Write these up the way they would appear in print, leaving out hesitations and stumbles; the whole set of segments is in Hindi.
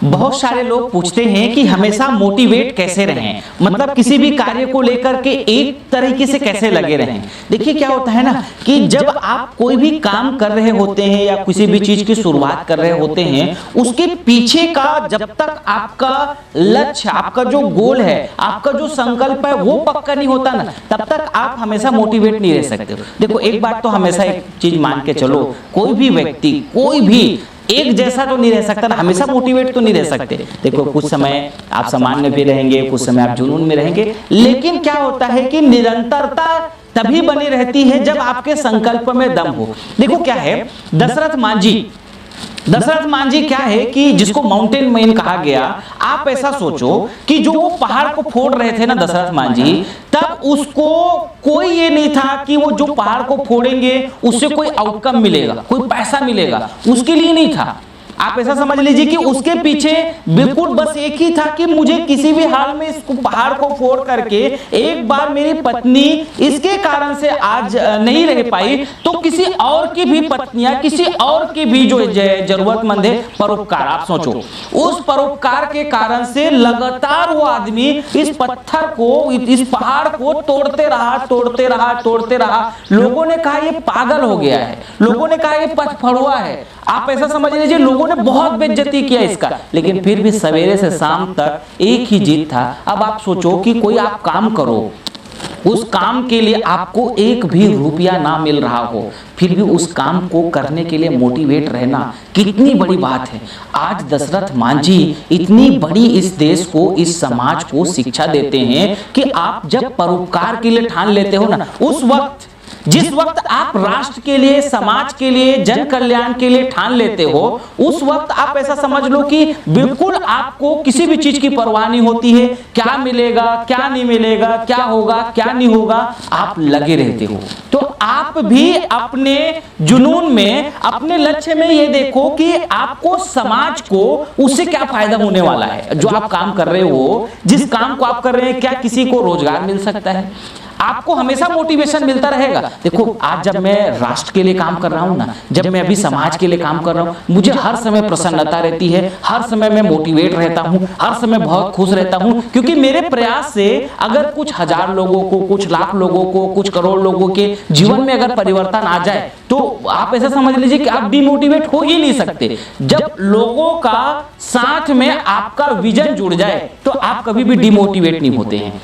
बहुत सारे लोग पूछते हैं कि हमेशा मोटिवेट कैसे रहें, मतलब किसी भी कार्य को लेकर के एक तरीके से कैसे लगे रहें। देखिए क्या होता है ना कि जब आप कोई भी काम कर रहे होते हैं या किसी भी चीज की शुरुआत कर रहे होते हैं, उसके पीछे का जब तक आपका लक्ष्य, आपका जो गोल है, आपका जो संकल्प है वो पक्का नहीं होता ना, तब तक आप हमेशा मोटिवेट नहीं रह सकते। देखो एक बात तो हमेशा एक चीज मान के चलो, कोई भी व्यक्ति कोई भी एक जैसा तो नहीं रह सकता ना, हमेशा मोटिवेट तो नहीं रह सकते। देखो कुछ समय आप सामान्य भी रहेंगे, कुछ समय आप जुनून में रहेंगे, लेकिन क्या होता है कि निरंतरता तभी बनी रहती है जब आपके संकल्प में दम हो। देखो क्या है, दशरथ मान जी क्या है कि जिसको माउंटेन मैन कहा गया। आप ऐसा सोचो कि जो वो पहाड़ को फोड़ रहे थे ना दशरथ मान जी, तब उसको कोई ये नहीं था कि वो जो पहाड़ को फोड़ेंगे उससे कोई आउटकम मिलेगा, कोई पैसा मिलेगा, उसके लिए नहीं था। आप ऐसा समझ लीजिए कि उसके पीछे बिल्कुल बस एक ही था कि मुझे किसी भी हाल में इस पहाड़ को फोड़ करके, एक बार मेरी पत्नी इसके कारण से आज नहीं रह पाई तो किसी और की भी पत्नियां, किसी और की भी जो जरूरतमंद है, परोपकार। आप सोचो उस परोपकार के कारण से लगातार वो आदमी इस पत्थर को, इस पहाड़ को तोड़ते रहा। लोगों ने कहा ये पागल हो गया है, लोगों ने कहा ये पथफड़ुआ है। आप ऐसा समझ लीजिए लोगों ने बहुत बेइज्जती किया इसका, लेकिन फिर भी सवेरे से शाम तक एक ही जीत था। अब आप सोचो कि कोई आप काम करो, उस काम के लिए आपको एक भी रुपया ना मिल रहा हो, फिर भी उस काम को करने के लिए मोटिवेट रहना कितनी बड़ी बात है। आज दशरथ मान जी इतनी बड़ी इस देश को, इस समाज को शिक्षा देते हैं कि आप जब परोपकार के लिए ठान लेते हो ना, उस वक्त, जिस वक्त आप राष्ट्र के लिए, समाज के लिए, जन कल्याण के लिए ठान लेते हो, उस वक्त आप ऐसा समझ लो कि बिल्कुल आपको किसी भी चीज की परवाह नहीं होती है। क्या मिलेगा, क्या नहीं मिलेगा, क्या होगा, क्या नहीं होगा, आप लगे रहते हो। तो आप भी अपने जुनून में, अपने लक्ष्य में ये देखो कि आपको, समाज को उससे क्या फायदा होने वाला है। जो आप काम कर रहे हो, जिस काम को आप कर रहे हैं, क्या किसी को रोजगार मिल सकता है? आपको हमेशा मोटिवेशन मिलता रहेगा। देखो आज जब मैं राष्ट्र के लिए काम कर रहा हूं ना, जब मैं अभी समाज के लिए काम कर रहा हूं, मुझे हर समय प्रसन्नता रहती है, हर समय मैं मोटिवेट रहता हूं, हर समय बहुत खुश रहता हूं, क्योंकि मेरे प्रयास से अगर कुछ हजार लोगों को, कुछ लाख लोगों को, कुछ करोड़ लोगों के जीवन में अगर परिवर्तन आ जाए, तो आप ऐसा समझ लीजिए कि आप डिमोटिवेट हो ही नहीं सकते। जब लोगों का साथ में आपका विजन जुड़ जाए तो आप कभी भी डिमोटिवेट नहीं होते हैं।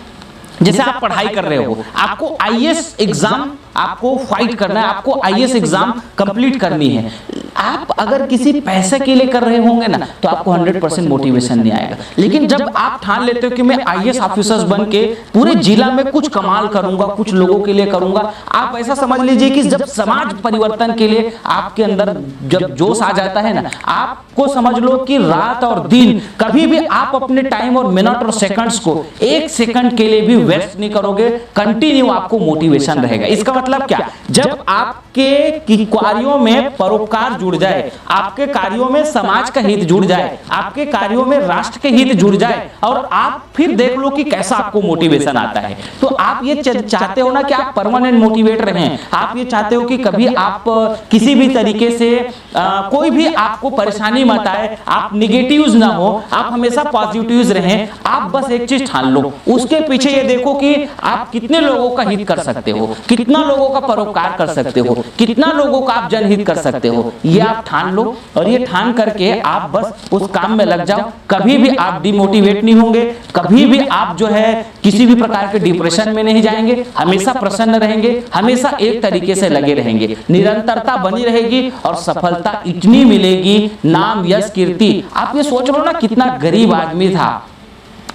जैसे आप पढ़ाई कर रहे हो, आपको आईएएस एग्जाम आपको फाइट करना है, आपको आईएएस एग्जाम कंप्लीट करनी है। आप अगर किसी पैसे के लिए कर रहे होंगे ना, तो आपको 100% मोटिवेशन नहीं आएगा। लेकिन जब आप ठान लेते हो कि मैं आईएएस ऑफिसर्स बन के पूरे जिला में कुछ कमाल करूंगा, कुछ लोगों के लिए करूंगा, आप ऐसा समझ लीजिए कि जब समाज परिवर्तन के लिए आपके अंदर जब जोश आ जाता है ना, आपको समझ लो कि रात और दिन कभी भी आप अपने टाइम और मिनट और सेकंड्स को एक सेकंड के लिए भी वेस्ट नहीं करोगे, कंटिन्यू आपको मोटिवेशन रहेगा। इसका मतलब क्या, जब आपके कार्यों में परोपकार जुड़ जाए, आपके कार्यों में समाज का हित जुड़ जाए, आपके कार्यों में राष्ट्र के हित जुड़ जाए, और आप फिर देख लो कि कैसा आपको मोटिवेशन आता है। तो आप ये चाहते हो ना कि आप परमानेंट मोटिवेट रहें, आप ये चाहते हो कि कभी आप किसी भी तरीके से कोई भी आपको परेशानी मत आए, आप निगेटिव्स ना हो, आप हमेशा पॉजिटिव्स रहें। आप बस एक चीज ठान लो, उसके पीछे ये देखो कि आप कितने लोगों का हित कर सकते हो, कितना लोगों का परोपकार कर सकते हो, कितना लोगों का आप जनहित कर सकते हो, ये आप ठान लो। और ये ठान करके आप बस उस काम में लग जाओ। कभी भी आप डिमोटिवेट नहीं होंगे, कभी भी आप जो है किसी भी प्रकार के डिप्रेशन में नहीं जाएंगे, हमेशा प्रसन्न रहेंगे, हमेशा एक तरीके से लगे रहेंगे, निरंतरता बनी रहेगी और सफलता इतनी मिलेगी, नाम यश कीर्ति। आप ये सोच लो ना, कितना गरीब आदमी था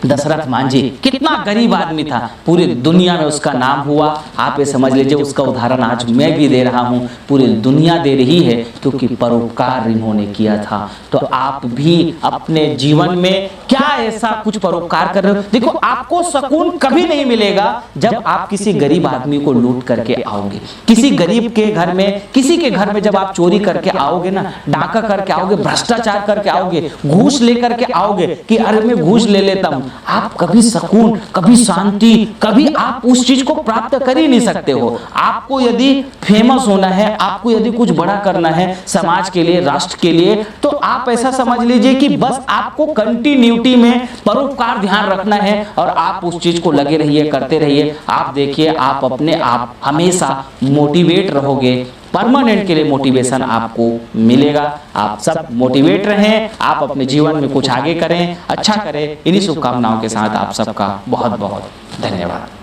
दशरथ मान जी, कितना गरीब आदमी था, पूरी दुनिया में उसका नाम हुआ। आप ये समझ लीजिए उसका उदाहरण आज मैं भी दे रहा हूँ, पूरी दुनिया दे रही है, क्योंकि परोपकार इन्होंने किया था। तो आप भी अपने जीवन में क्या ऐसा कुछ परोपकार कर रहे हो। देखो आपको सुकून कभी नहीं मिलेगा जब आप किसी गरीब आदमी को लूट करके आओगे, किसी गरीब के घर में, किसी के घर में जब आप चोरी करके आओगे ना, डाका करके आओगे, भ्रष्टाचार करके आओगे, घूस लेकर के आओगे कि अरे मैं घूस ले लेता हूं, आप कभी सुकून, कभी शांति, कभी आप उस चीज को प्राप्त कर ही नहीं सकते हो। आपको यदि फेमस होना है, आपको यदि कुछ बड़ा करना है समाज के लिए, राष्ट्र के लिए, तो आप ऐसा समझ लीजिए कि बस आपको कंटिन्यूटी में परोपकार ध्यान रखना है और आप उस चीज को लगे रहिए, करते रहिए। आप देखिए आप अपने आप हमेशा मोटिवेट रहोगे, परमानेंट के लिए मोटिवेशन आपको मिलेगा। आप सब मोटिवेट रहें, आप अपने जीवन में कुछ आगे करें, अच्छा करें। इन्हीं शुभकामनाओं के साथ आप सबका बहुत बहुत धन्यवाद।